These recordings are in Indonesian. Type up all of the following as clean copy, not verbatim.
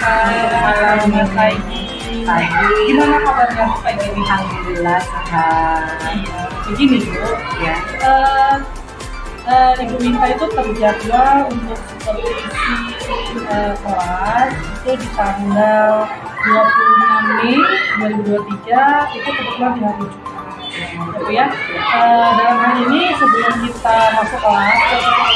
Waalaikumsalam. Selamat pagi. Gimana kabarnya pagi ini? Alhamdulillah sehat. Iya. Begini Bu, Ya. Ibu Minta itu terjadwal untuk supervisi kelas itu di tanggal 26 Mei 2023 itu kebetulan di hari Jumat. Gitu ya. Dalam hal ini sebelum kita masuk kelas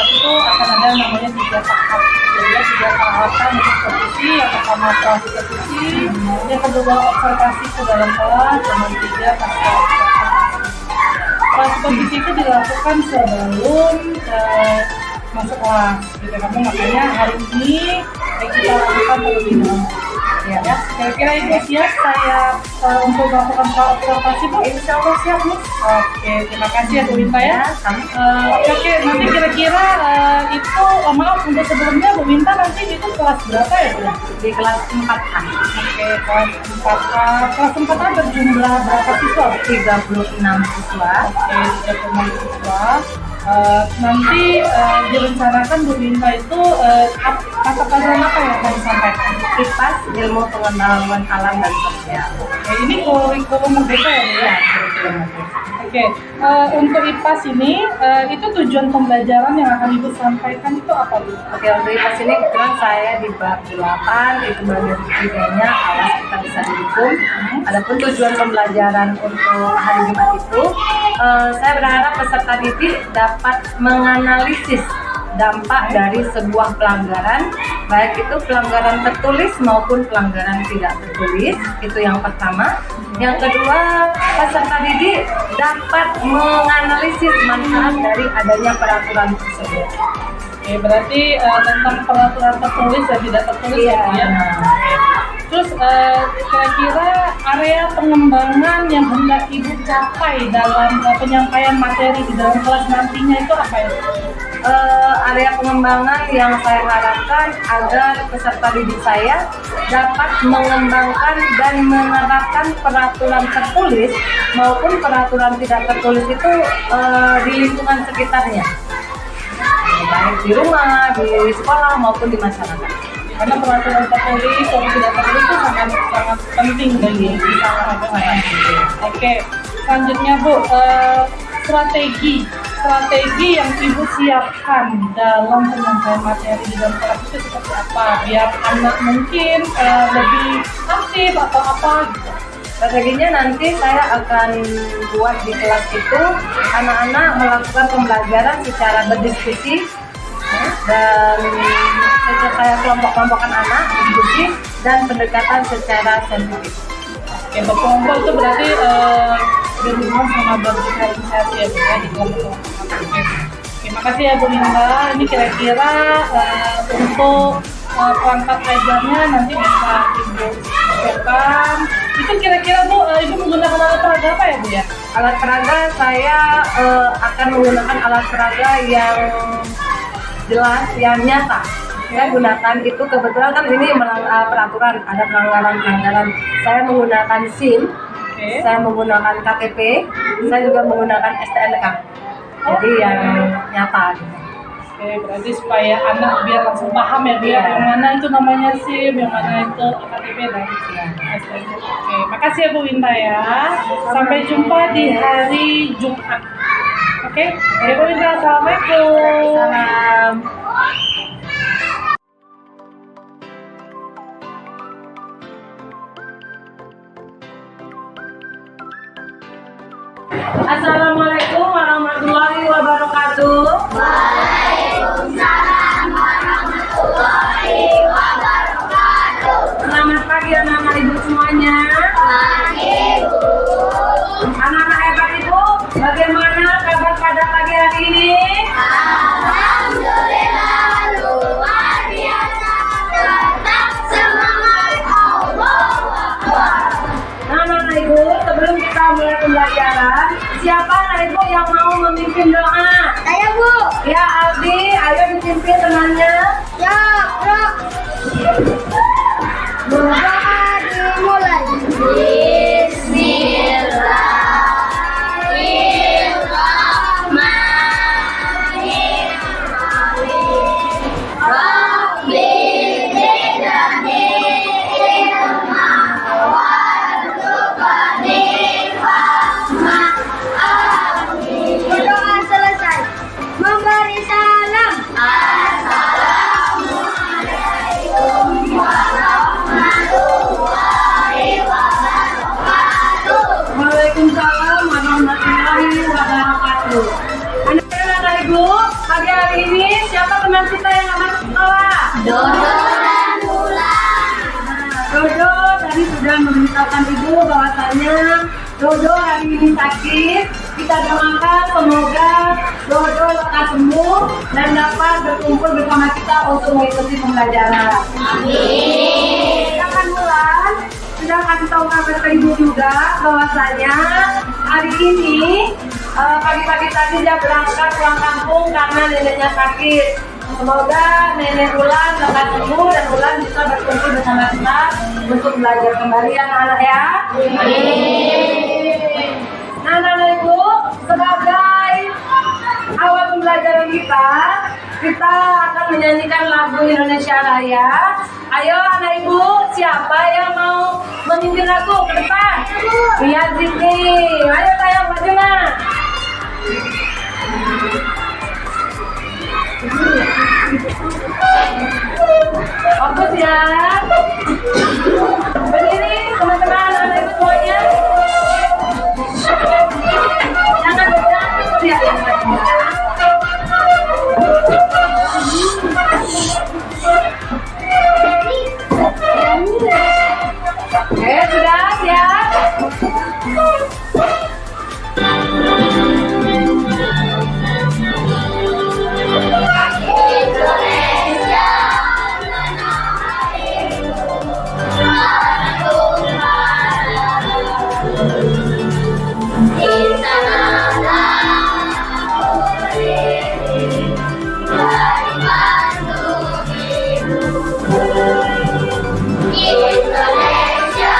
itu akan ada namanya 3 tahap. Jadi 3 tahapan untuk supervisi. Yang pertama supervisi, yang kedua observasi ke dalam kelas, dan yang ketiga pasca supervisi itu dilakukan sebelum masuk kelas. Gitu kamu, makanya hari ini kita lakukan terlebih dahulu. Ya, kira-kira Ibu siap saya untuk melakukan observasi Bu? Insya Allah siap nih. Oke, terima kasih ya Bu Minta ya. Oke. Nanti kira-kira itu maaf untuk sebelumnya Bu Minta nanti itu kelas berapa ya Bu? Di kelas 4A. Oke, kelas 4A. Kelas 4A berjumlah berapa siswa? 36 siswa. Oke, 36 siswa. Nanti direncanakan Bu Minta itu mata pelajaran apa yang akan disampaikan? IPAS, ilmu pengetahuan alam dan sosial. Oke, ini kurikulum merdeka ya Bu ya? Oke, untuk IPAS ini itu tujuan pembelajaran yang akan Ibu sampaikan itu apa Bu? Oke, untuk IPAS ini kebetulan saya di bab 8, itu bagian ketiganya awas kita bisa dihukum. Adapun tujuan pembelajaran untuk hari Jumat itu, saya berharap peserta didik dapat menganalisis dampak dari sebuah pelanggaran, baik itu pelanggaran tertulis maupun pelanggaran tidak tertulis. Itu yang pertama. Yang kedua, peserta didik dapat menganalisis manfaat dari adanya peraturan tersebut. Oke, berarti tentang peraturan tertulis dan tidak tertulis Iya. ya. Terus kira-kira area pengembangan yang hendak Ibu capai dalam penyampaian materi di dalam kelas nantinya itu apa ya? Area pengembangan yang saya harapkan agar peserta didik saya dapat mengembangkan dan menerapkan peraturan tertulis maupun peraturan tidak tertulis itu di lingkungan sekitarnya, baik di rumah, di sekolah maupun di masyarakat. Karena peraturan tertulis maupun tidak tertulis itu sangat penting bagi kita. Oke, selanjutnya Bu, strategi yang Ibu siapkan dalam penyampaian materi di dalam kelas itu seperti apa? Biar anak mungkin lebih aktif atau apa gitu. Strateginya nanti saya akan buat di kelas itu anak-anak melakukan pembelajaran secara berdiskusi dan saya kelompok-kelompokkan anak diskusi dan pendekatan secara saintifik. Oke, berkelompok itu berarti berhubungan sama berdifferensiasi ya Bu ya di kelompok. Oke, makasih ya Bu Minta. Ini kira-kira untuk perangkat ajarnya nanti bisa Ibu siapkan. Itu kira-kira Bu, Ibu menggunakan alat peraga apa ya Bu ya? Alat peraga saya akan menggunakan alat peraga yang jelas, yang nyata. Saya gunakan itu kebetulan kan ini peraturan, ada pelanggaran. Saya menggunakan SIM, saya menggunakan KTP, saya juga menggunakan STNK. Jadi yang nyata. Oke, berarti supaya anak biar langsung paham ya Bu ya, yang mana itu namanya SIM, yang mana itu KTP dan STNK. Oke, makasih ya Bu Winta ya. Sampai jumpa di hari Jumat. Oke, Bu Winta, assalamualaikum. Salam. Assalamualaikum warahmatullahi wabarakatuh. Waalaikumsalam warahmatullahi wabarakatuh. Selamat pagi anak-anak ibu semuanya. Pagi Bu. Anak-anak hebat ibu, bagaimana kabar pada pagi hari ini? Alhamdulillah luar biasa. Tetap semangat Allahu Akbar. Nah, anak-anak ibu, sebelum kita mulai pembelajaran, siapa anak ibu yang mau memimpin doa? Saya Bu. Ya, Aldi, ayo dipimpin temannya. Ya, Bro. Doa dimulai. Bismillahirrahmanirrahim. Rabbil teman kita yang nggak masuk sekolah? Dodo dan Bulan. Dodo tadi sudah memberitahukan ibu bahwasanya Dodo hari ini sakit. Kita doakan semoga Dodo lekas sembuh dan dapat berkumpul bersama kita untuk mengikuti pembelajaran. Amin. Sedangkan Bulan sudah kasih tahu kabar ke ibu juga bahwasanya hari ini pagi-pagi tadi dia berangkat pulang kampung karena neneknya sakit. Semoga nenek Bulan lekas sembuh dan Bulan bisa berkumpul bersama kita untuk belajar kembali ya anak-anak ya. Nah, anak-anak ibu, sebagai awal pembelajaran kita akan menyanyikan lagu Indonesia Raya. Ayo anak ibu, siapa yang mau memimpin lagu ke depan? Lihat sini, ayo sayang maju nak. Fokus ya. Berdiri teman-teman, anak ibu semuanya. Jangan bergerak, lihat yang maju. Oke, sudah siap? Indonesia,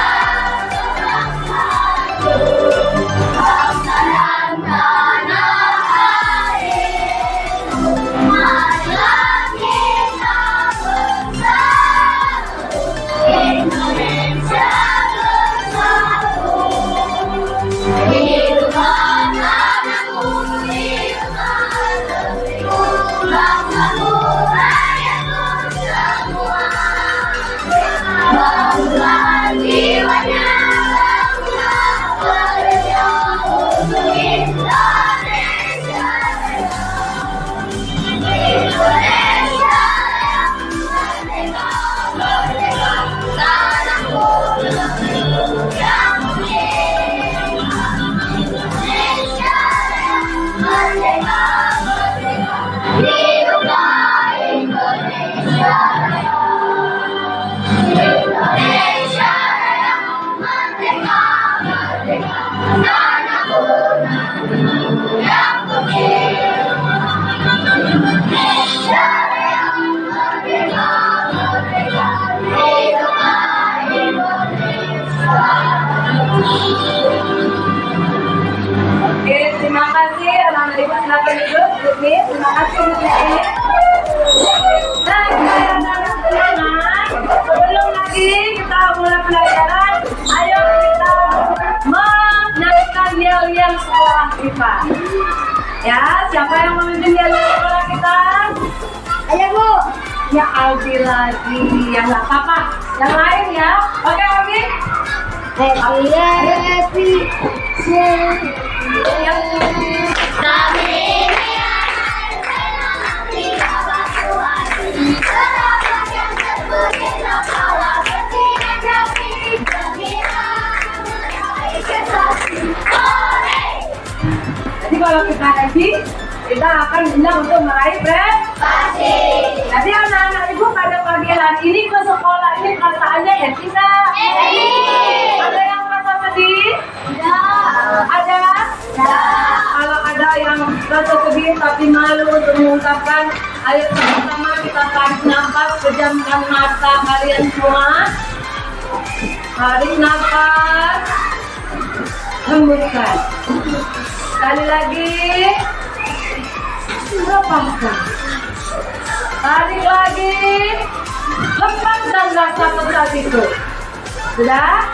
Oke, terima kasih anak-anak ibu, silakan duduk. Terima kasih untuk ini. Nah, anak-anak semangat. Sebelum lagi kita mulai pelajaran, ayo kita menyanyikan yel-yel sekolah kita. Ya, siapa yang memimpin yel-yel sekolah kita? Ayo Bu. Ya Albi lagi, ya nggak apa-apa. Yang lain ya, oke Albi? Happy. Yang jadi kalau kita happy, kita akan bilang untuk meraih prestasi. Jadi anak-anak ibu pada pagi hari ini ke sekolah ini perasaannya happy nggak? Ada yang merasa sedih? Ada? Kalau ada yang rasa sedih tapi malu untuk mengungkapkan, ayo sama-sama kita tarik nafas, pejamkan mata kalian semua. Tarik nafas, hembuskan. Sekali lagi, lepaskan. Tarik lagi, lepaskan rasa pesat itu. Sudah?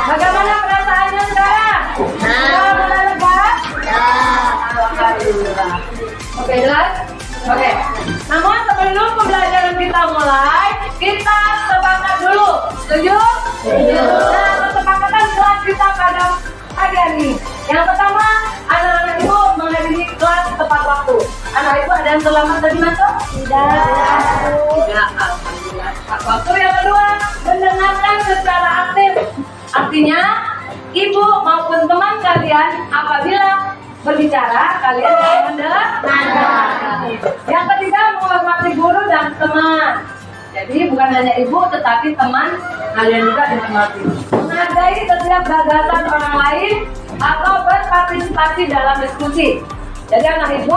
Bagaimana perasaannya sekarang? Sudah mulai lega? Alhamdulillah. Oke, jelas? Oke. Namun sebelum pembelajaran kita mulai, kita sepakat dulu. Setuju? Setuju. Nah, kesepakatan kelas kita pada pagi hari ini. Yang pertama, anak-anak ibu menghadiri kelas tepat waktu. Anak ibu ada yang terlambat tadi masuk? Ya, alhamdulillah. Waktu yang kedua, mendengarkan secara aktif. Artinya, ibu maupun teman kalian apabila berbicara, kalian harus mendengarkan. Yang ketiga, menghormati guru dan teman. Jadi bukan hanya ibu, tetapi teman kalian juga dihormati. Menghargai setiap gagasan orang lain atau berpartisipasi dalam diskusi. Jadi anak ibu,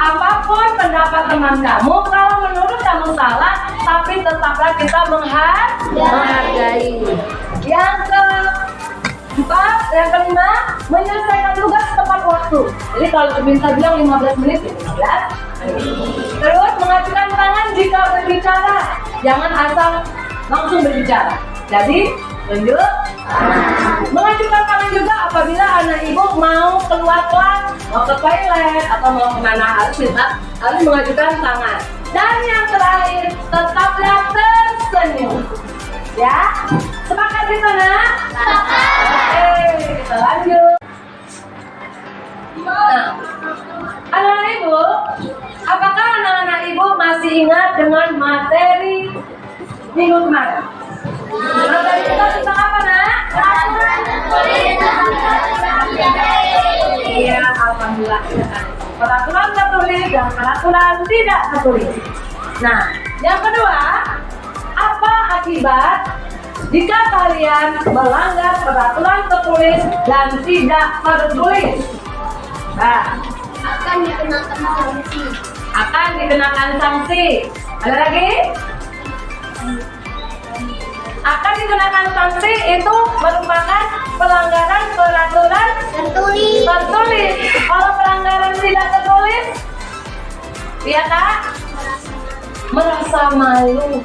apapun pendapat teman kamu, kalau menurut kamu salah, tapi tetaplah kita menghargai. Yang keempat, yang kelima, menyelesaikan tugas tepat waktu. Jadi kalau minta bilang 15 menit, 15. Terus mengajukan tangan jika berbicara, jangan asal langsung berbicara. Jadi lanjut. Mengajukan tangan juga apabila anak ibu mau keluar kelas, mau ke toilet atau mau kemana harus mengajukan tangan. Dan yang terakhir, tetaplah tersenyum. Ya, sepakat di sana? Oke, kita lanjut. Nah, anak-anak ibu, apakah anak-anak ibu masih ingat dengan materi minggu kemarin? Materi kita tentang apa, nak? Iya, alhamdulillah. Peraturan tertulis dan peraturan tidak tertulis. Nah, yang kedua, apa akibat jika kalian melanggar peraturan tertulis dan tidak tertulis? Nah, Akan dikenakan sanksi. akan dikenakan sanksi. Ada lagi? Akan dikenakan sanksi itu merupakan pelanggaran peraturan Tertulis. tertulis. Kalau pelanggaran tidak tertulis, ya kak, merasa malu,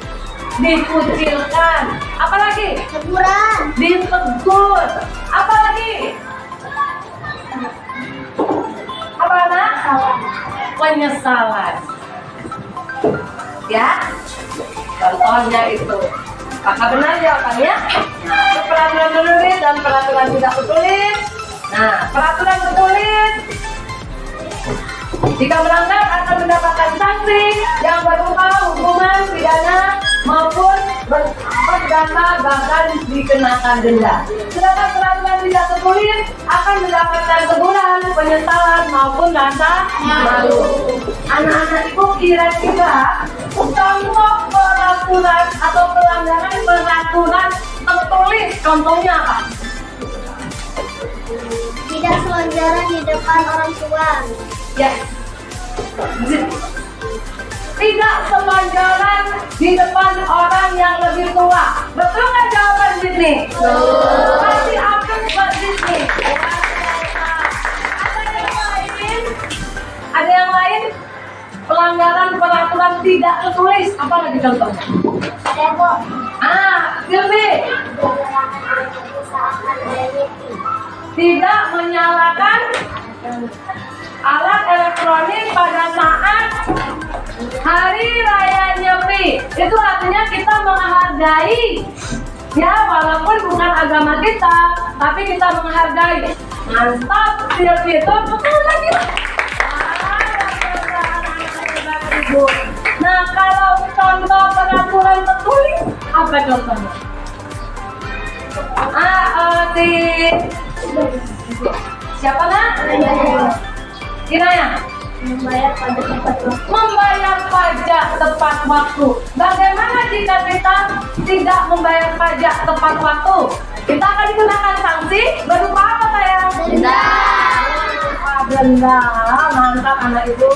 dikucilkan, apalagi Teguran. ditegur, apalagi apa nak? Penyesalan. Ya, contohnya itu. Apakah benar jawabannya? Nah, peraturan tertulis dan peraturan tidak tertulis. Nah, peraturan tertulis jika melanggar akan mendapatkan sanksi yang berupa hukuman pidana maupun perdata bahkan dikenakan denda. Sedangkan peraturan tidak tertulis akan mendapatkan teguran, penyesalan maupun rasa malu. Anak-anak ibu kira-kira contoh peraturan atau pelanggaran peraturan tertulis contohnya apa? Tidak selenggara di depan orang tua. Yes. Tidak selanjaran di depan orang yang lebih tua. Betul nggak jawaban Sydney? Betul. Pasti aktif buat Sydney. Ada yang lain? Ada yang lain? Pelanggaran peraturan tidak tertulis. Apa lagi contohnya? Ada Bu. Silvi. Tidak menyalakan alat elektronik pada saat Hari Raya Nyepi. Itu artinya kita menghargai, ya walaupun bukan agama kita, tapi kita menghargai. Mantap, Silvi itu betul lagi. Nah, kalau contoh peraturan tertulis, apa contohnya? Siapa nak? Kiranya? Membayar pajak tepat waktu. Membayar pajak tepat waktu. Bagaimana jika kita tidak membayar pajak tepat waktu? Kita akan dikenakan sanksi berupa apa sayang? Denda. Denda. Mantap anak ibu.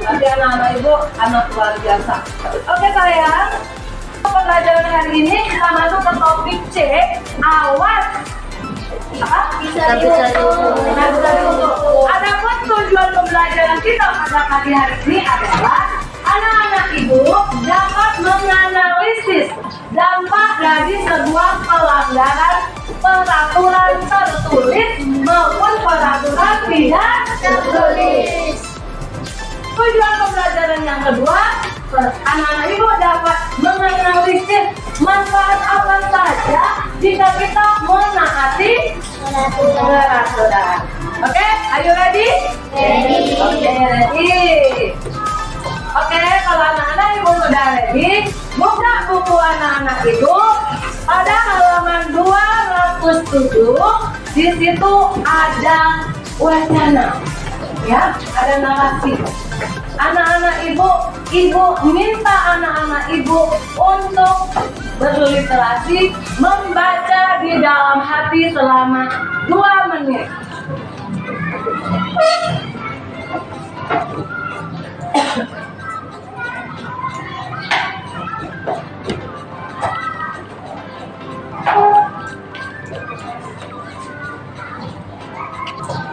Tapi anak-anak ibu anak luar biasa. Oke sayang. Pembelajaran hari ini kita masuk ke topik C. Awas. Apa? Bisa diukur. Adapun tujuan pembelajaran kita pada pagi hari ini adalah anak-anak ibu dapat menganalisis dampak dari sebuah pelanggaran peraturan tertulis maupun peraturan tidak tertulis. Tujuan pembelajaran yang kedua, anak-anak ibu dapat menganalisis manfaat apa saja jika kita menaati peraturan. Oke, are you ready? Ready. Oke, ready. Oke, kalau anak-anak ibu sudah ready, buka buku anak-anak itu pada halaman 207. Di situ ada wacana, ya, ada narasi. Anak-anak ibu minta anak-anak ibu untuk berliterasi, membaca di dalam hati selama 2 menit.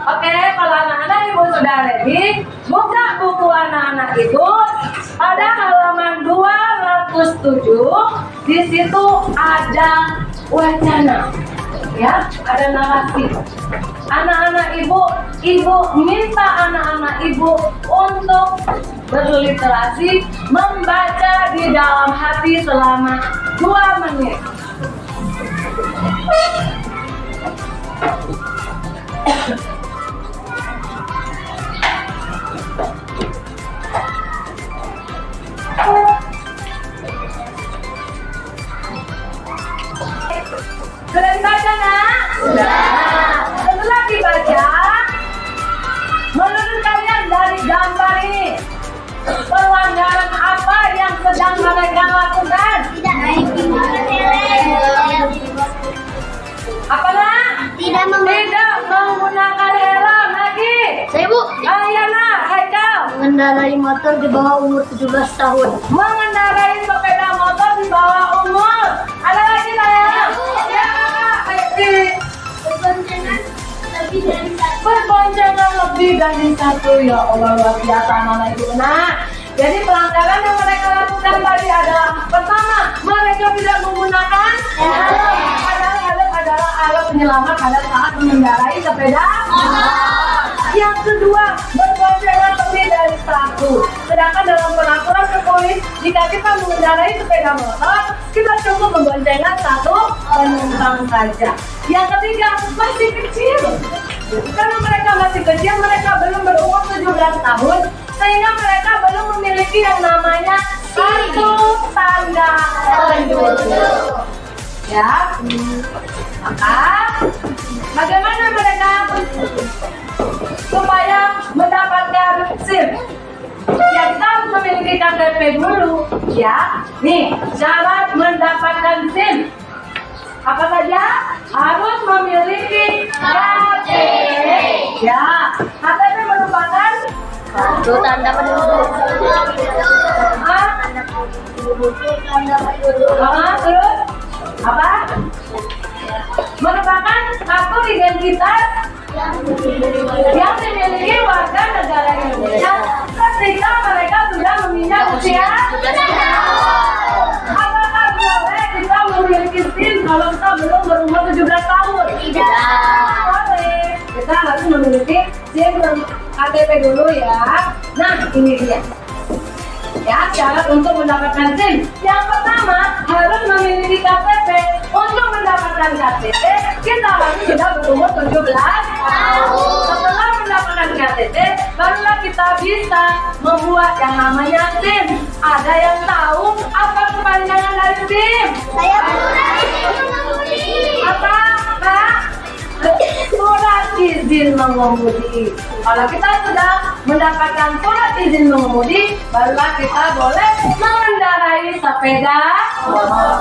Oke, kalau anak-anak ibu sudah ready, buka buku anak-anak itu pada halaman 207. Di situ ada wacana, ya, ada narasi. Anak-anak ibu minta anak-anak ibu untuk berliterasi, membaca di dalam hati selama 2 menit. Sudah dibaca, nak? Sudah. Setelah dibaca, menurut kalian dari gambar ini, pelanggaran apa yang sedang mereka lakukan? Tidak menggunakan helm. Apa, nak? Tidak menggunakan helm lagi. Saya Bu, Ya, nak. Haikal. mengendarai motor di bawah umur 17 tahun. Mengendarai sepeda motor di bawah umur. Ada lagi, nak? Ya, kakak. Berboncengan lebih dari satu. Berboncengan lebih dari 1. Ya Allah, luar biasa anak itu. Nah, jadi pelanggaran yang mereka lakukan tadi adalah: pertama, mereka tidak menggunakan helm. Padahal helm adalah alat penyelamat pada saat mengendarai sepeda motor. Yang kedua, berboncengan lebih dari 1. Sedangkan dalam peraturan tertulis, jika kita mengendarai sepeda motor, kita cukup memboncengkan 1 penumpang saja. Yang ketiga, masih kecil. Karena mereka masih kecil, mereka belum berumur 17 tahun, sehingga mereka belum memiliki yang namanya kartu tanda penduduk. Ya, maka bagaimana mereka supaya mendapatkan SIM? Ya, kita harus memiliki KTP dulu, ya. Nih, syarat mendapatkan SIM apa saja? Harus memiliki KTP. Ya, KTP merupakan Kartu tanda penduduk. terus apa? Merupakan kartu identitas yang dimiliki warga negara Indonesia ketika mereka sudah menginjak usia. Apakah boleh kita memiliki SIM kalau kita belum berumur 17 tahun? Tidak. Boleh. Kita harus memiliki SIM KTP dulu, ya. Nah, ini dia. Ya, syarat untuk mendapatkan SIM. Yang pertama, harus memiliki KTP. Untuk mendapatkan KTP, kita harus sudah berumur 17 tahun. Setelah mendapatkan KTP, barulah kita bisa membuat yang namanya SIM. Ada yang tahu apa kepanjangan dari SIM? Saya Apa, Pak? Surat izin mengemudi. Kalau kita sudah mendapatkan surat izin mengemudi, barulah kita boleh mengendarai sepeda motor.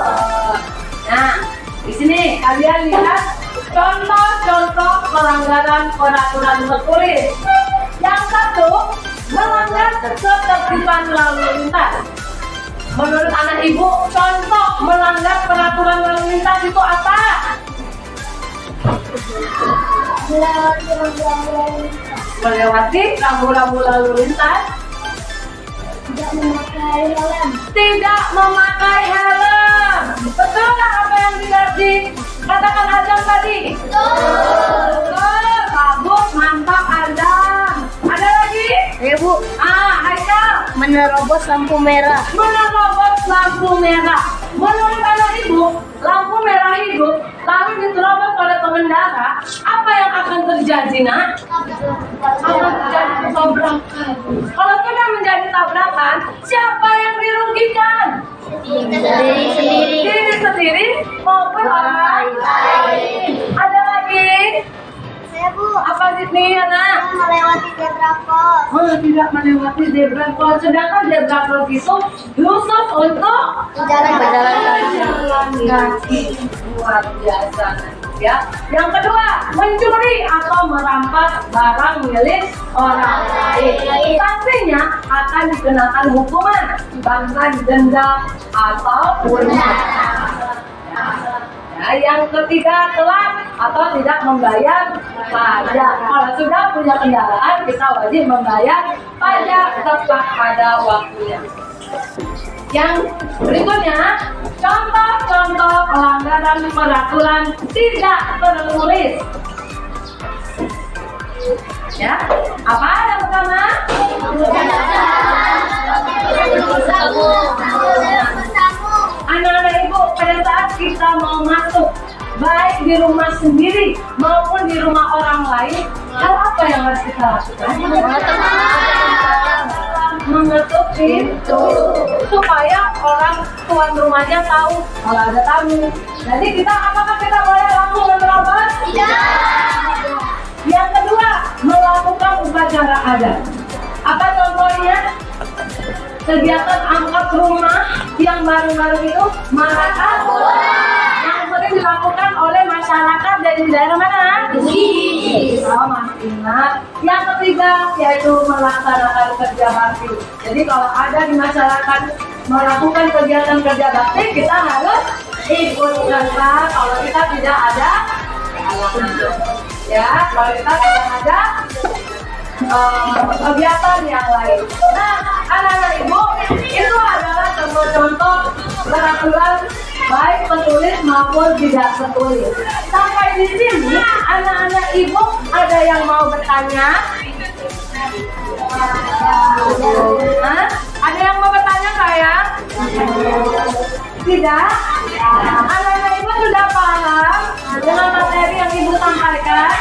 Nah, di sini kalian lihat contoh-contoh pelanggaran peraturan tertulis. Yang satu, melanggar ketertiban lalu lintas. Menurut anak ibu, contoh melanggar peraturan lalu lintas itu apa? Melewati rambu-rambu lalu lintas. Tidak memakai helm. Betul nggak apa yang dikatakan Adam tadi? Betul. Bagus, mantap Adam. Ada lagi? Ya Bu, Haikal. menerobos lampu merah. Menerobos lampu merah. Menurut anak ibu, lampu merah hidup lalu diterobos oleh pengendara. Apa yang akan akan terjadi, nak? Akan terjadi tabrakan. Kalau sudah menjadi tabrakan, siapa yang dirugikan? Diri sendiri maupun orang lain. Ada lagi? Saya Bu, Apa nih, anak? melewati zebra cross. Oh, tidak melewati zebra cross. Sedangkan zebra cross itu khusus untuk Berjalan kaki. Luar biasa, ya. Yang kedua, mencuri atau merampas barang milik orang lain. Sanksinya akan dikenakan hukuman, bahkan denda ataupun Nah, yang ketiga, telat atau tidak membayar pajak. Kalau sudah punya kendaraan, kita wajib membayar pajak tepat pada waktunya. Yang berikutnya, contoh-contoh pelanggaran peraturan tidak tertulis. Ya, apa yang pertama? Anak-anak ibu, pada saat kita mau masuk, baik di rumah sendiri maupun di rumah orang lain, hal apa yang harus kita lakukan? Mengetuk pintu supaya orang tuan rumahnya tahu kalau ada tamu. Jadi apakah kita boleh langsung menerobos? Tidak. Yang kedua, melakukan upacara adat. Apa contohnya? Kegiatan angkat rumah yang baru-baru itu marakan yang sering dilakukan oleh masyarakat dari daerah mana? Oh, masih ingat. Yang ketiga yaitu melaksanakan kerja bakti. Jadi kalau ada di masyarakat melakukan kegiatan kerja bakti, kita harus ikut serta. Kalau kita tidak ada, ya, kalau kita tidak ada kegiatan yang lain. Nah, anak-anak ibu, itu adalah contoh-contoh peraturan baik tertulis maupun tidak tertulis. Sampai di sini, anak-anak ibu ada yang mau bertanya? Hah? Ada yang mau bertanya sayang? Tidak? Anak-anak ibu sudah paham dengan materi yang ibu sampaikan?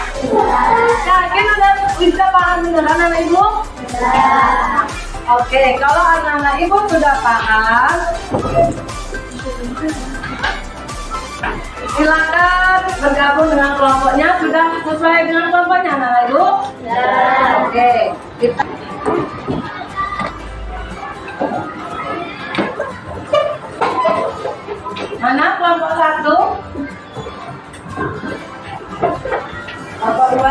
Yakin udah bisa paham dengan anak-anak ibu? Oke, kalau anak-anak ibu sudah paham, silakan bergabung dengan kelompoknya. Sudah sesuai dengan kelompoknya anak-anak ibu? Oke, kita mana kelompok 1? Kelompok 2?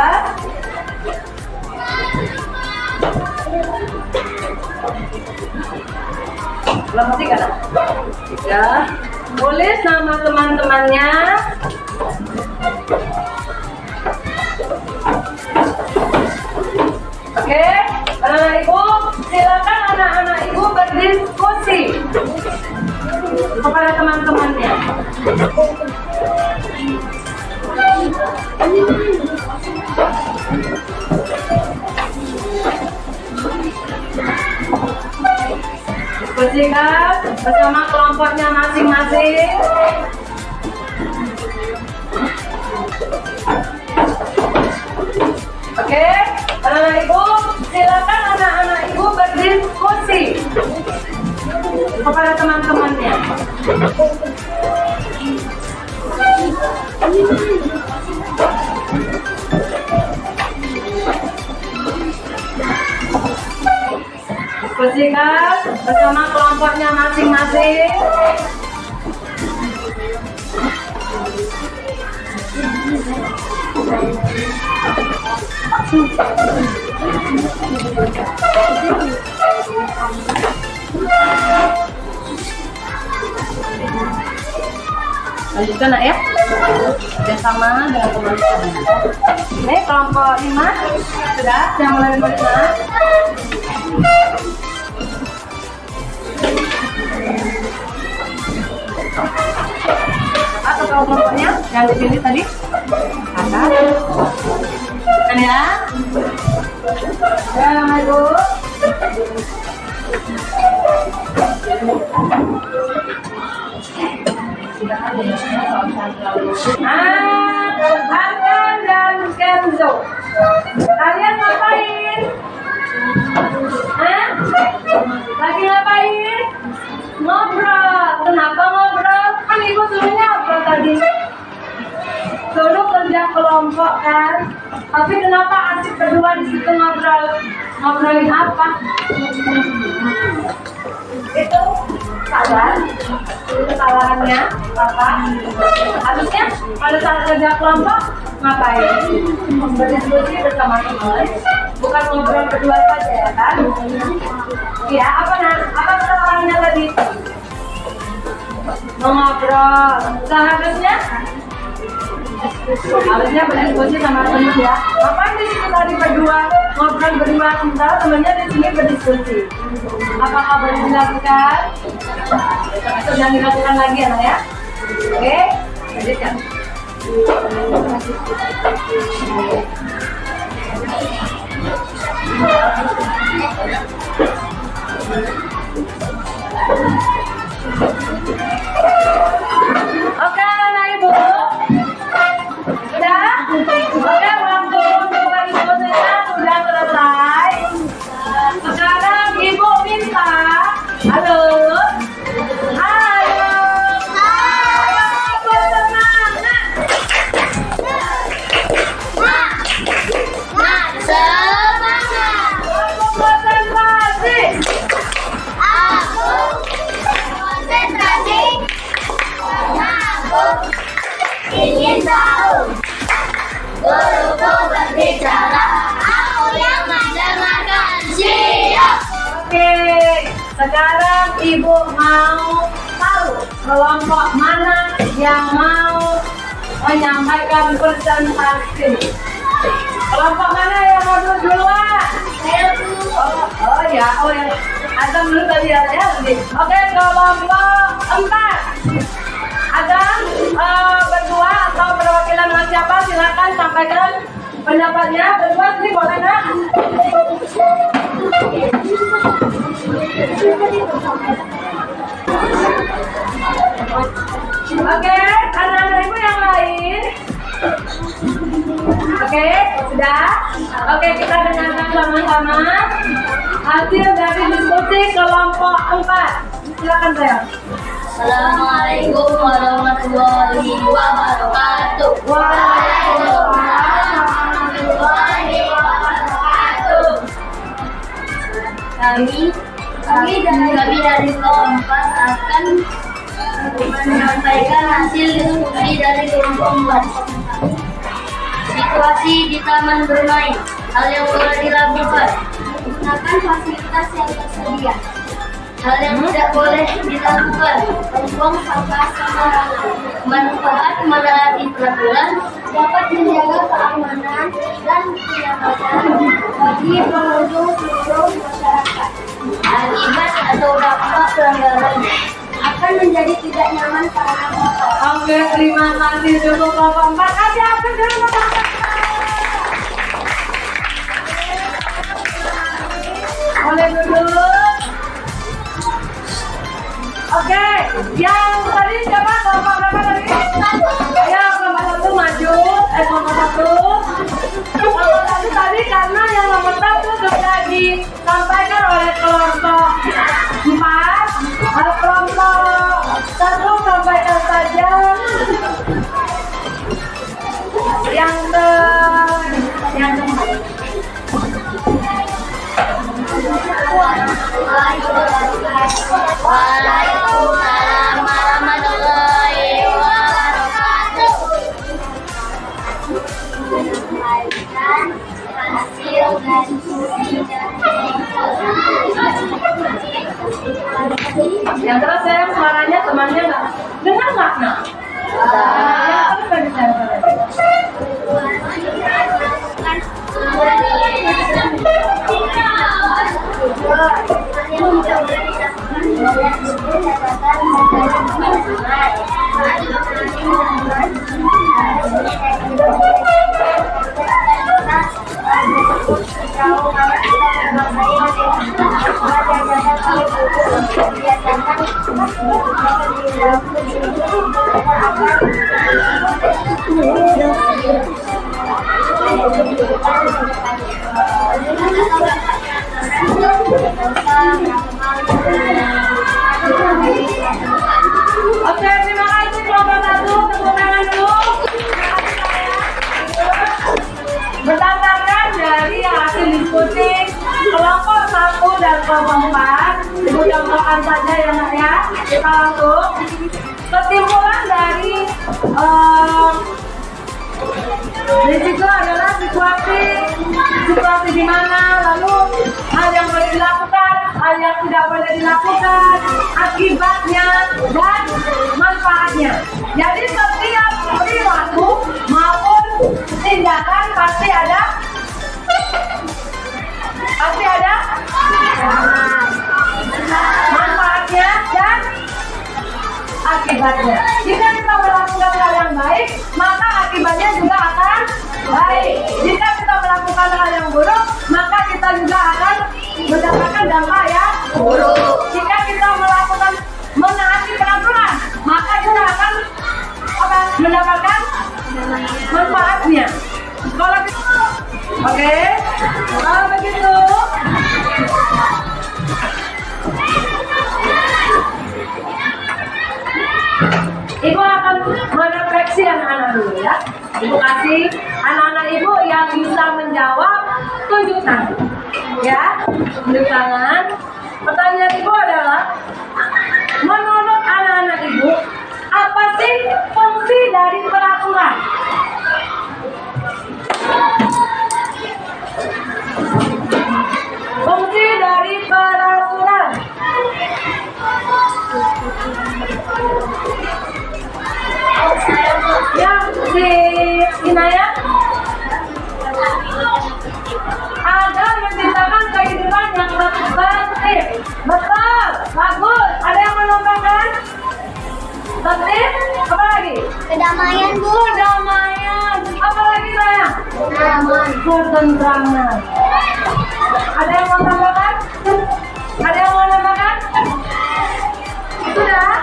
Kelompok 3 nak? Ya, tulis nama teman-temannya. Oke, anak-anak ibu, silakan anak-anak ibu berdiskusi kepada teman-temannya. Diskusikan bersama kelompoknya masing-masing. Oke, anak-anak ibu, silakan anak-anak ibu berdiskusi kepada teman-temannya. Diskusikan bersama kelompoknya masing-masing. Lanjutkan nak ya, bersama dengan teman-teman. Ini kelompok 5 sudah yang mulai menulis. Atau kelompoknya yang dipilih tadi? Ada. Kan ya? Ya, ibu. Arkan dan Kenzo. Ngobrol. Kenapa ngobrol? Kan ibu suruhnya apa tadi? Suruh kerja kelompok kan? Tapi kenapa asik berdua di situ ngobrol? Ngobrolin apa? Itu salah. Kesalahannya apa? Harusnya pada saat kerja kelompok ngapain? Berdiskusi bersama teman, bukan ngobrol berdua saja ya kan? Iya, apa kesalahannya tadi? Mengobrol. Seharusnya berdiskusi sama teman ya. Ngapain di situ tadi berdua ngobrol berdua, sementara temannya di sini berdiskusi? Apakah boleh dilakukan? Atau jangan dilakukan lagi ya, ya? Oke, lanjutkan. Oke, anak ibu. Sudah? Oke, waktu untuk berdiskusinya sudah selesai. Sekarang ibu minta, halo, ingin tahu guruku berbicara, aku yang mendengarkan. Siap. Oke, sekarang ibu mau tahu kelompok mana yang mau menyampaikan presentasi. Kelompok mana yang mau duluan? Saya dulu. Oh ya. Adam dulu tadi ya. Oke, kelompok 4. Adam berdua atau perwakilan dengan siapa? Silakan sampaikan pendapatnya. Berdua sini boleh nggak? Oke, anak-anak ibu yang lain. Oke, sudah. Oke, kita dengarkan sama-sama hasil dari diskusi kelompok 4. Silakan saya. Assalamualaikum warahmatullahi wabarakatuh. Waalaikumsalam. Kami dari kelompok akan menyampaikan hasil diskusi dari kelompok 4. Situasi di taman bermain, hal yang boleh dilakukan: gunakan fasilitas yang tersedia. Hal yang tidak boleh dilakukan: membuang sampah sembarangan. Manfaat menaati peraturan dapat menjaga keamanan dan kenyamanan bagi pengunjung seluruh masyarakat. Akibat atau dampak pelanggaran akan menjadi tidak nyaman karena kotor. Oke, terima kasih cukup kelompok 4. Kasih apa dulu? Boleh duduk. Oke, yang tadi siapa? Kelompok berapa tadi? Ya, kelompok 1 maju. Kelompok 1. Kelompok 1 tadi karena yang nomor 1 sudah disampaikan oleh kelompok 4. Kelompok 1 sampaikan saja yang Waalaikumsalam warahmatullahi wabarakatuh. Hasil dan yang terus saya suaranya temannya nggak dengar nggak? Nah, yang terus tadi saya keempat, Ibu contohkan saja ya Nak ya. Kita langsung kesimpulan dari di situ adalah situasi di mana, lalu hal yang boleh dilakukan, hal yang tidak boleh dilakukan, akibatnya dan manfaatnya. Jadi setiap perilaku maupun tindakan pasti ada manfaatnya dan akibatnya. Jika kita melakukan hal yang baik, maka akibatnya juga akan baik. Jika kita melakukan hal yang buruk, maka kita juga akan mendapatkan dampak yang buruk. Jika kita melakukan menaati peraturan, maka kita akan mendapatkan manfaatnya. Kalau oke, kalau begitu Ibu akan merefleksi anak-anak dulu ya. Ibu kasih anak-anak ibu yang bisa menjawab tunjuk tangan. Ya, tunjuk tangan. Pertanyaan ibu adalah, menurut anak-anak ibu, apa sih fungsi dari peraturan? Fungsi dari peraturan. Ya, si Inaya, agar menciptakan kehidupan yang tertib. Betul, bagus. Ada yang menambahkan? Tertib, apa lagi? Kedamaian, Bu. Kedamaian. Apa lagi sayang? Ketentraman. Ada yang mau tambahkan? Ada yang mau tambahkan? Sudah?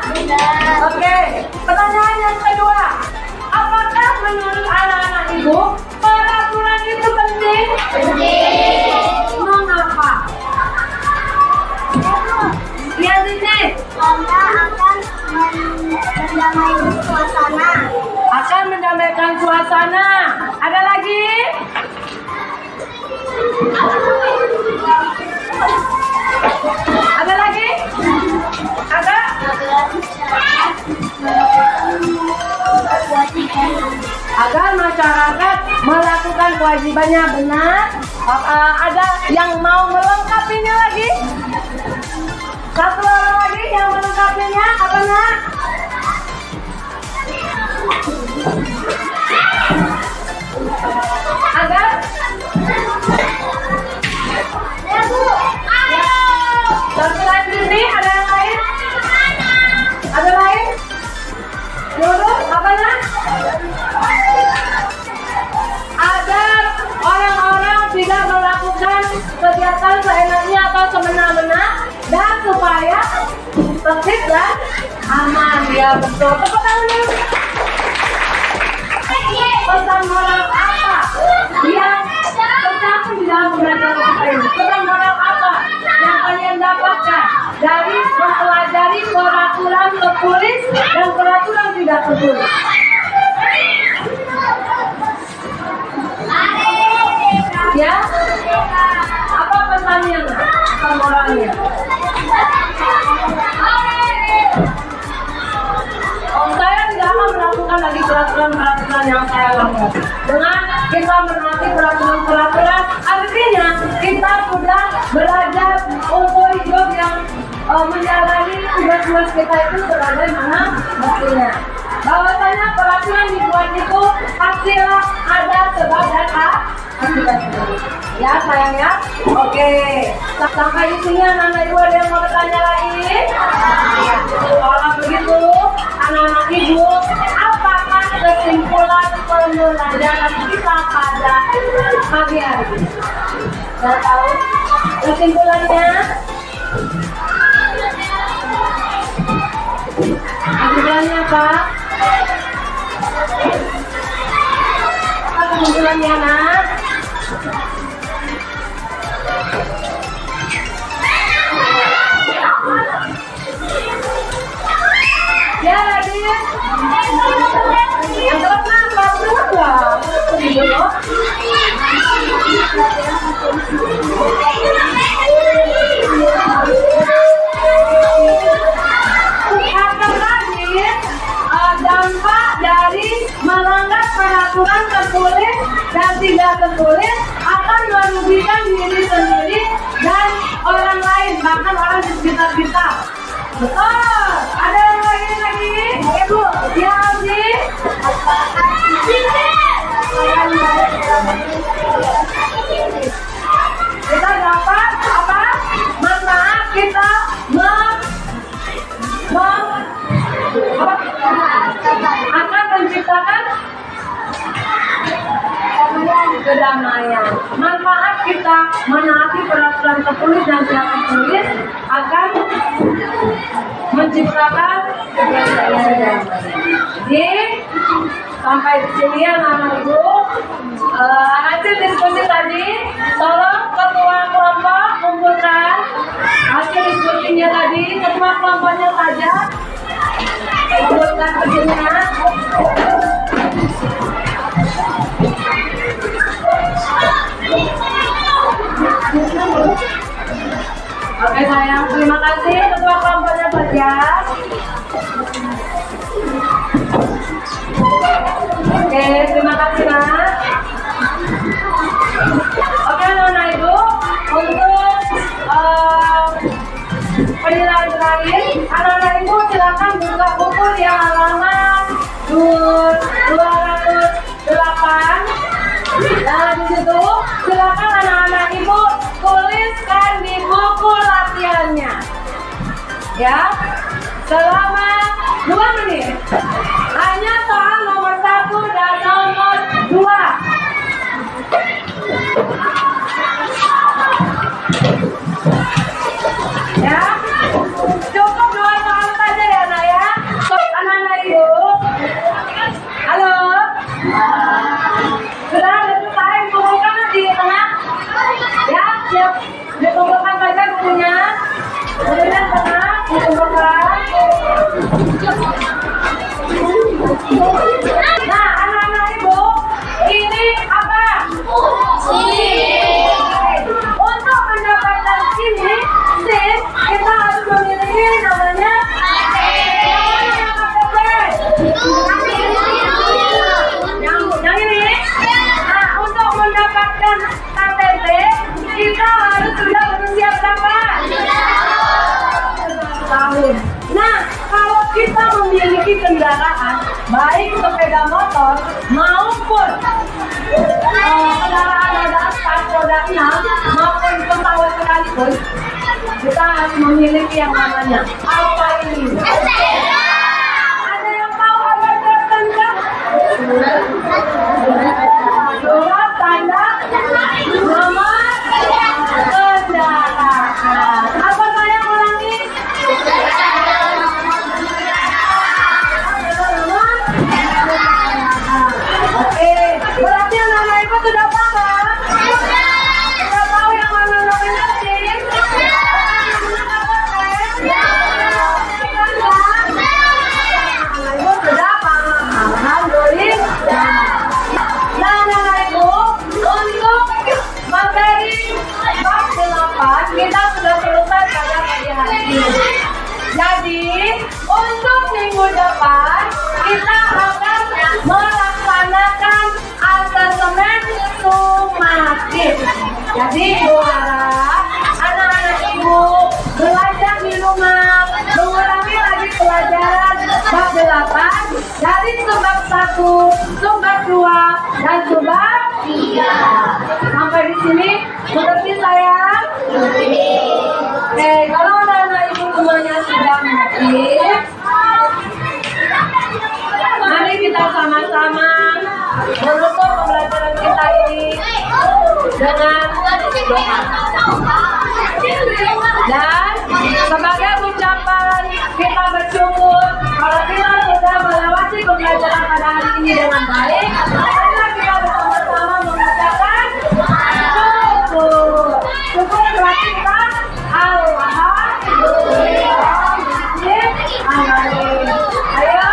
Oke. Pertanyaan yang kedua. Apakah menurut anak-anak ibu peraturan itu penting? Penting. Mengapa? Ya, Siti. Karena akan mendamaikan suasana. Akan mendamaikan suasana. Ada lagi? Ada lagi? Ada? Agar masyarakat melakukan kewajibannya benar. Ada yang mau melengkapinya lagi? Satu orang lagi yang melengkapinya apa nak? Agar? Ya, Bu. Ayo. Dan selain ini ada yang lain? Ada lain? Yaudah, apa nak? Agar orang-orang tidak melakukan kegiatan seenaknya atau semena-mena dan supaya tertib dan aman. Ya betul. Tepuk tangan dulu. Pesan moral apa yang tercantum di dalam pembelajaran kita ini? Pesan moral apa yang kalian dapatkan dari mempelajari peraturan tertulis dan peraturan tidak tertulis? Ya? Apa pesannya? Pesan moralnya? Saya tidak akan melakukan lagi peraturan-peraturan yang saya lakukan. Dengan kita menaati peraturan-peraturan, artinya kita sudah belajar untuk hidup yang menjalani tugas-tugas kita itu sebagaimana mestinya. Bahwasanya peraturan dibuat itu pastilah ada sebab dan akibat. Ya sayang ya. Oke. Sampai di sini anak-anak ibu ada yang mau bertanya lagi? Kalau begitu, anak-anak ibu, apakah kesimpulan pembelajaran kita pada pagi hari ini? Sudah tahu kesimpulannya? Kesimpulannya apa? Apa kesimpulannya, nak? Ya, lagi. Yang terus tidak tertulis akan merugikan diri sendiri dan orang lain, bahkan orang di sekitar kita. Betul. Ada yang lagi? Ibu, ya Aldi. Kita dapat apa? Manfaat kita akan menciptakan kedamaian. Manfaat kita menaati peraturan tertulis dan tidak tertulis akan menciptakan kedamaian. Jadi sampai di sini ya anak ibu. Hasil diskusi tadi, tolong ketua kelompok kumpulkan hasil diskusinya tadi. Ketua kelompoknya saja kumpulkan hasilnya. Oke sayang, terima kasih ketua kelompoknya saja. Oke, terima kasih Nak. Oke anak-anak ibu, untuk penilaian terakhir, anak-anak ibu silakan buka buku di halaman 208. Nah di situ silakan anak-anak ibu tuliskan di buku latihannya, ya, selama 2 menit. Hanya soal nomor 1 dan nomor 2. Ya, cukup 2 soal saja ya nak ya. Anak-anak ibu, halo, sudah selesai kumpulkan di tengah, ya, siap dikumpulkan saja bukunya, kemudian tengah dikumpulkan. Nah anak-anak ibu, ini apa? Untuk mendapatkan ini, SIM, kita harus memiliki namanya yang ini. Nah, untuk mendapatkan KTP, kita harus sudah berusia berapa? 1 tahun. Nah, kalau kita memiliki kendaraan, baik sepeda motor maupun kendaraan roda 4, roda 6 maupun pesawat sekalipun, kita harus memiliki yang namanya apa ini? Ada yang tahu apa tertentu? Surat tanda nomor kendaraan. Apa saya ulangi? Oke, berarti anak-anak ibu sudah paham? Sudah tahu yang mana namanya SIM? Ibu sudah paham. Alhamdulillah. Nah anak-anak ibu, untuk materi bab 8 kita sudah selesai pada pagi hari ini. Jadi untuk minggu depan kita akan melaksanakan asesmen sumatif. Jadi ibu harap anak-anak ibu belajar di rumah, mengulangi lagi pelajaran bab 8 dari subbab 1, subbab 2, dan subbab 3. Sampai di sini mengerti sayang? Oke, kalau anak-anak ibu semuanya sudah mengerti, mari kita sama-sama menutup pembelajaran kita ini dengan doa. Dan sebagai ucapan kita bersyukur kalau kita sudah melewati pembelajaran pada hari ini dengan baik, mari kita bersama-sama mengucapkan syukur. Syukur berarti kita alhamdulillah. Amin. Ayo,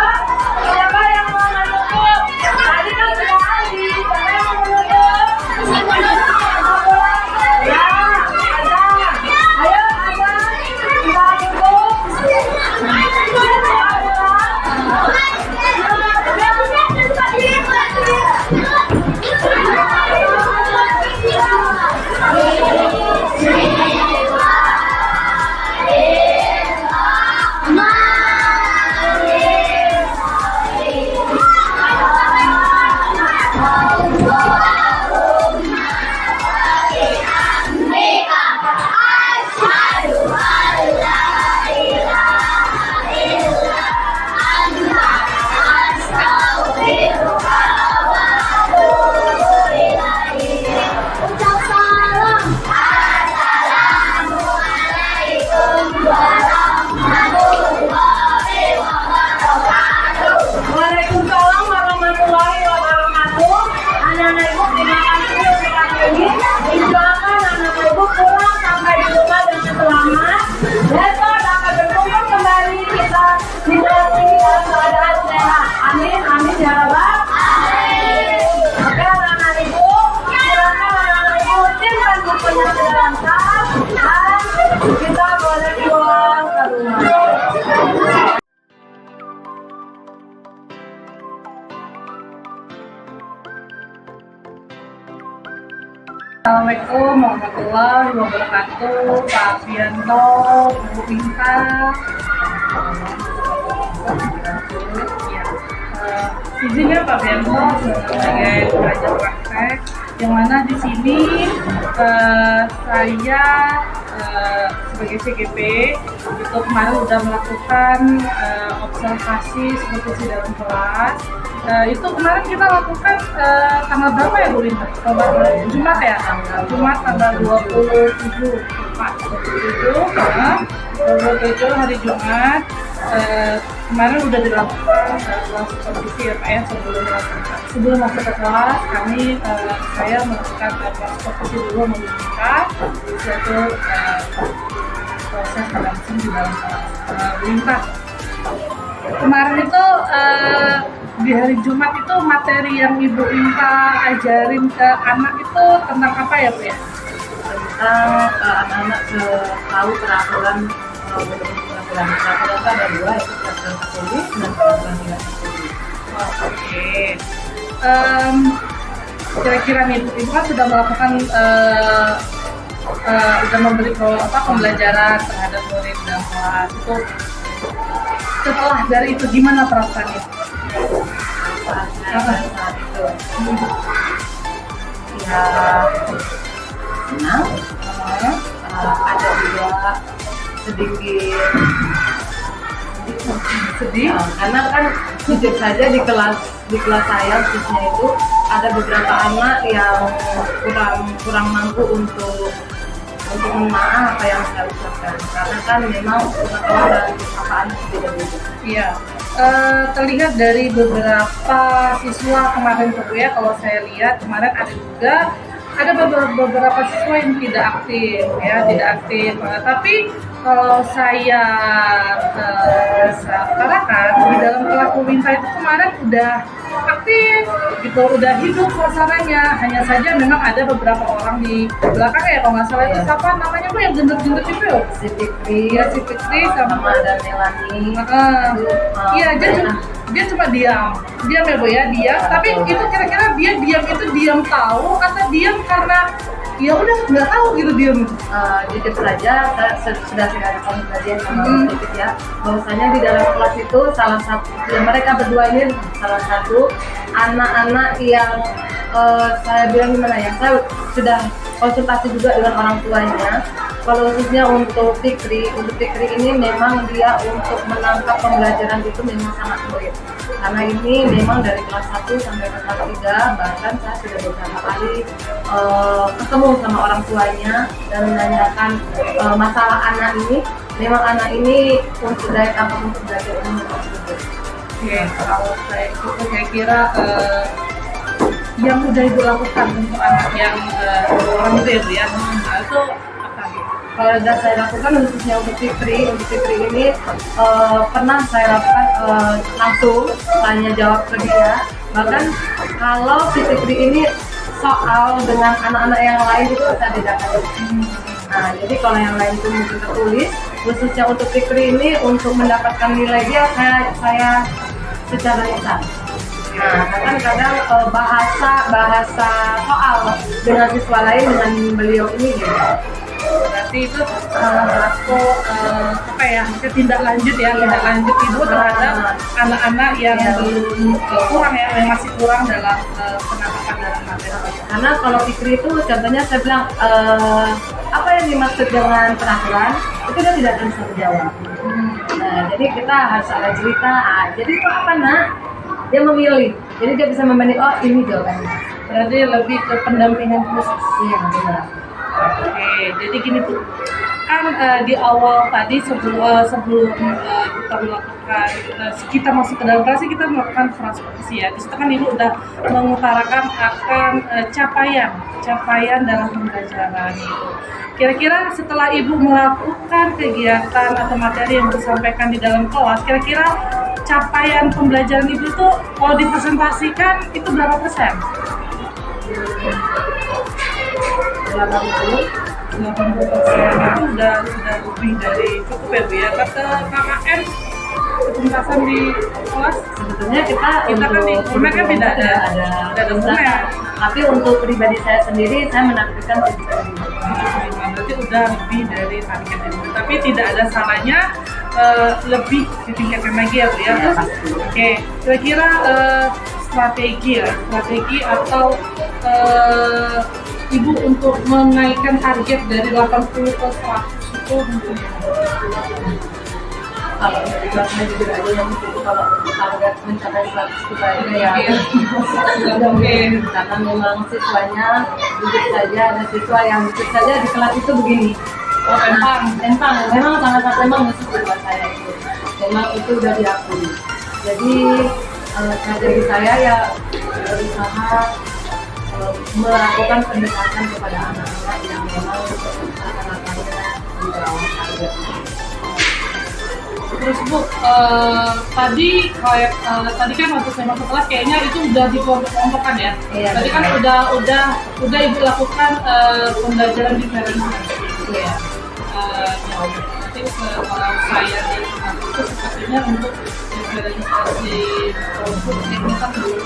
siapa yang mau menutup? Tadi kan sudah Aldi, siapa yang mau menutup? Ya, ada. Ayo, ada. Kita tutup. Kita terima kasih untuk hari ini. Doakan anak ibu pulang sampai di rumah dengan selamat. Besok dapat berkumpul kembali kita di dalam keadaan sehat. Amin, amin ya Rabbal. Oke anak-anak ibu, silakan anak-anak ibu simpan bukunya ke dalam tas dan kita boleh pulang ke rumah. Assalamualaikum warahmatullahi wabarakatuh, Pak Bianto, Bu Inka. Izinnya Pak Bianto sebagai pengajar praktek, yang mana di sini saya sebagai CGP itu kemarin sudah melakukan observasi supervisi dalam kelas. Itu kemarin kita lakukan tanggal berapa ya Bu Linda? Jumat ya? Jumat tanggal 27 hari Jumat. Kemarin udah dilakukan kelas supervisi ya Pak ya, sebelum masuk ke kelas saya melakukan kelas supervisi dulu memberikan suatu proses langsung di dalam kelas lintas. Kemarin itu di hari Jumat itu materi yang Ibu Inka ajarin ke anak itu tentang apa ya Bu ya? Tentang anak-anak tahu peraturan peraturan itu ada dua, yaitu peraturan tertulis dan peraturan tidak tertulis. Oke. Kira-kira nih Ibu Inka sudah melakukan sudah memberi pembelajaran terhadap murid dan kelas itu. Setelah dari itu gimana perasaannya? Saat itu ya senang, ada juga sedikit sedih karena kan jujur saja di kelas saya khususnya itu ada beberapa anak yang kurang mampu untuk mengenal apa yang saya ucapkan karena kan memang pengetahuan dari beberapa anak berbeda-beda. Iya, terlihat dari beberapa siswa kemarin tuh ya, kalau saya lihat kemarin ada beberapa siswa yang tidak aktif ya, tapi kalau saya katakan di dalam kelas peminta itu kemarin udah aktif gitu, udah hidup suasananya. Hanya saja memang ada beberapa orang di belakang ya, kalau nggak salah itu siapa namanya Bu yang gendut-gendut itu ya? Si Fikri, Si Fikri sama dan Melani. Iya, dia cuma diam ya Bu ya, diam. Tapi itu kira-kira dia diam itu diam tahu atau diam karena ya udah nggak tahu gitu diam. Jujur saja sudah saya ada kajian sama sedikit ya, bahwasanya di dalam kelas itu salah satu mereka berdua ini salah satu anak-anak yang saya bilang gimana ya, saya sudah konsultasi juga dengan orang tuanya. Kalau khususnya untuk Fikri ini memang dia untuk menangkap pembelajaran itu memang sangat sulit. Karena ini memang dari kelas 1 sampai ke kelas 3, bahkan saya sudah beberapa kali ketemu sama orang tuanya dan menanyakan masalah anak ini. Memang anak ini untuk diet apa untuk belajar ini memang sulit. Oke, kalau saya kira yang udah dilakukan untuk anak yang orang itu ya, itu apa gitu? Kalau sudah saya lakukan khususnya untuk Fikri ini pernah saya lakukan langsung tanya jawab ke dia. Bahkan kalau si Fikri ini soal dengan anak-anak yang lain itu saya bedakan. Nah, jadi kalau yang lain itu mungkin tertulis, khususnya untuk Fikri ini untuk mendapatkan nilai dia saya secara lisan. Nah, kadang-kadang bahasa soal dengan siswa lain dengan beliau ini gitu. Berarti itu salah satu tindak lanjut ibu terhadap anak-anak yang belum kurang ya, yang masih kurang dalam penangkapan dalam materi. Karena kalau Fikri itu contohnya saya bilang apa yang dimaksud dengan peraturan itu dia tidak akan bisa menjawab. Nah, jadi kita harus ada cerita. Jadi itu apa nak? Dia memilih. Jadi dia bisa membanding, oh ini jawabannya. Berarti lebih ke pendampingan khusus. Iya benar. Oke, jadi gini tuh kan di awal tadi sebelum kita kita melakukan kita masuk ke dalam kelas kita melakukan transportasi ya. Di situ kan ibu udah mengutarakan akan capaian dalam pembelajaran itu. Kira-kira setelah ibu melakukan kegiatan atau materi yang disampaikan di dalam kelas, kira-kira capaian pembelajaran ibu itu kalau dipresentasikan itu berapa persen? 80% itu udah lebih dari cukup ya Bu ya. Kata KKN penjelasan di kelas Sebetulnya kita kan di dokumen kan tidak ada dokumen. Tapi untuk pribadi saya sendiri, saya menampilkan 75. Berarti udah lebih dari target itu. Tapi tidak ada salahnya lebih ditingkatkan lagi ya Bu ya. Terus, oke, kira-kira strategi atau ibu untuk menaikkan target dari 80 ke 100 itu mungkin Kalau saya juga ada yang itu kalau target mencapai 100 kita ini ya nggak mungkin, karena memang siswanya duduk saja, ada siswa yang duduk saja di kelas itu begini. oh Tentang memang sangat memang musuh buat saya itu. Memang itu udah diakui. Jadi strategi saya ya berusaha melakukan pendekatan kepada anak-anak yang memang rata-ratanya di bawah target. Terus Bu, tadi kan waktu saya masuk kelas kayaknya itu udah dikelompok-kelompokkan ya. Iya, Tadi kan udah ibu lakukan pembelajaran diferensiasi gitu ya. Nanti kalau saya itu sepertinya untuk diferensiasi kelompok ini kan belum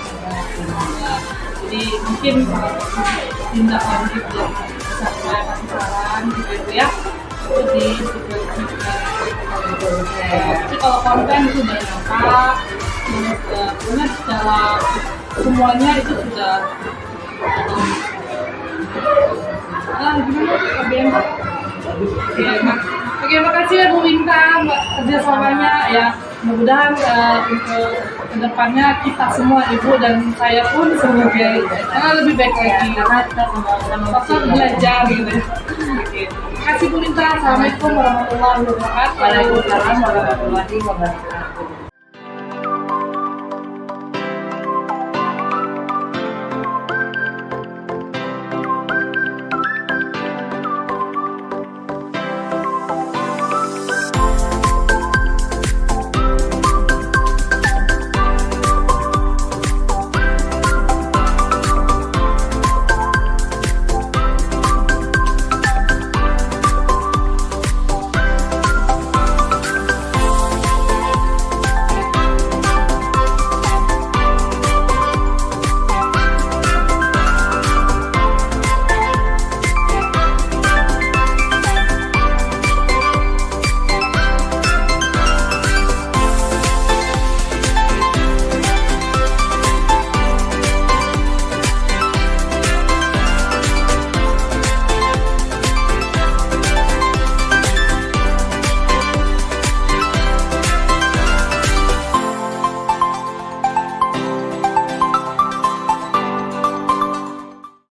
ada. Jadi mungkin tindak lanjut yang bisa saya kasih saran gitu ya. Itu di tapi kalau konten itu udah lengkap, punya secara semuanya itu sudah gimana? Oke, makasih ya Bu Winta kerjasamanya ya. Mudah-mudahan untuk kedepannya kita semua ibu dan saya pun sebagai lebih baik lagi Karena kita sama-sama belajar gitu. Oke. Terima kasih Bu Winta. Assalamualaikum warahmatullahi wabarakatuh. Waalaikumsalam warahmatullahi wabarakatuh.